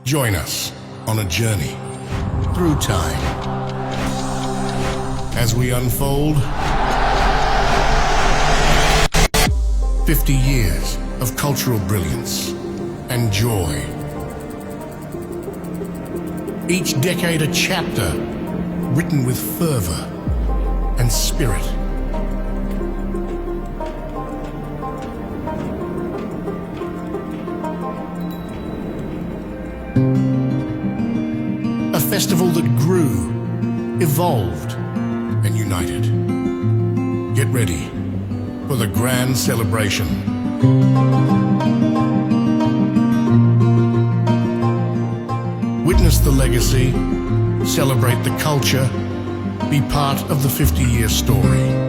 Join us on a journey through time as we unfold 50 years of cultural brilliance and joy. Each decade a chapter written with fervor and spirit. A festival that grew, evolved, and united. Get ready for the grand celebration. Witness the legacy, celebrate the culture, be part of the 50-year story.